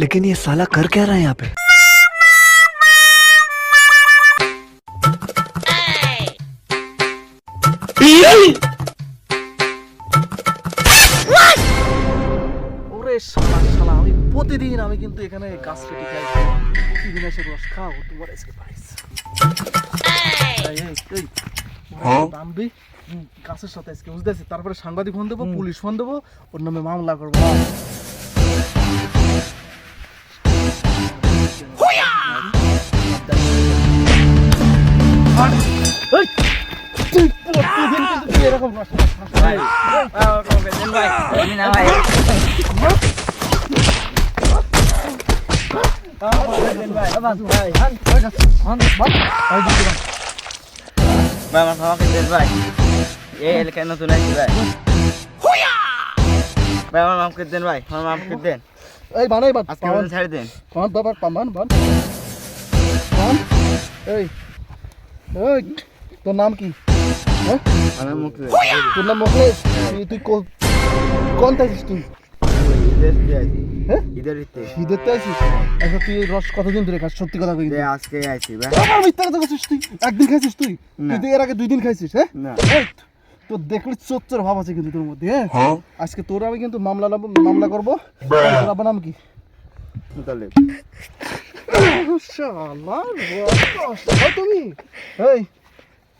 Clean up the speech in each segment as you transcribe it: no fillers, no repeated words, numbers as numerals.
लेकिन ये साला कर क्या रहा है यहाँ पे? ওরে শালা শালা, আমি প্রতিদিন আমি কিন্তু এখানে গাছ কেটে খাই, প্রতিদিন এসে রস খাও, তোমার আজকে পাইস টানবি গাছের সাথে আজকে, বুঝতেছি। তারপরে সাংবাদিক ফোন দেবো, পুলিশ ফোন দেবো, ওর নামে মামলা করবো। প্রতিদিন কিন্তু তুই এরকম রস ভাই আমার খাওয়া খেতে দেন ভাই, এই এলাকায় নতুন আছি ভাই। ভাই আমার মাফ করে দেন ভাই, আমার মাফ করে দেন, এই বানাই বান আজকে আমাদের ছাড়ি দেন। বান বাবা বান বান বান। এই এই তোর নাম কি? হ্যাঁ আমার মুখে তোর নাম মুখলেশ? তুই কোন থাকছিস তুই? ঈদের দিয়ে আছি, হ্যাঁ ঈদের ঈদে শীতের তো আছিস? আচ্ছা তুই এই রস কতদিন ধরে খাস? সত্যি কথা কই, আজকে আইছি ভাই। আমার মিথ্যা কথা বলছিস তুই? একদিন খাইছিস তুই? না। তুই তো এর আগে 2 দিন খাইছিস। হ্যাঁ না। এই, তোর দেখলে চোচ্চর ভাব আছে কিন্তু তোর মধ্যে। হ্যাঁ আজকে তোর আমি কিন্তু মামলা করবো। তোর আবার নাম কি? মুতালিব। শালা তুমি এই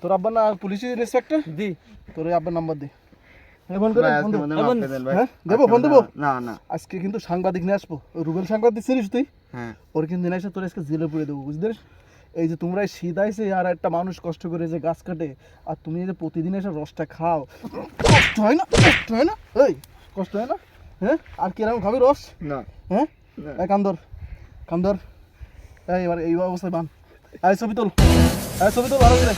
তোর আব্বার না পুলিশের ইন্সপেক্টর? দি তোর ওই আব্বার নাম্বার দে, ফোন করে ভাই ফোন আজকে দে। আমাদের মাফ করে দেন ভাই। হ্যাঁ দেবো, ফোন দেবো। না না আজকে কিন্তু সাংবাদিক নিয়ে আসবো, ওই রুবেল সাংবাদিক ছিলিস তুই? হ্যাঁ ওর কিন্তু নিয়ে এসে তোর আজকে জেলে পুড়ে দেবো, বুঝতে পারিস? এই যে তোমরা এই শীত আইছে আর একটা মানুষ কষ্ট করে যে গাছ কাটে, আর তুমি এই যে প্রতিদিন এসে রসটা খাও, কষ্ট হয় না? কষ্ট হয় না? এই কষ্ট হয় না? হ্যাঁ আর কিরকম খাবি রস? না হ্যাঁ এই কান্দর কান্দর, এই এবার এই অবস্থায় বান। এই ছবি তোল, এই ছবি তোল ভালো করে।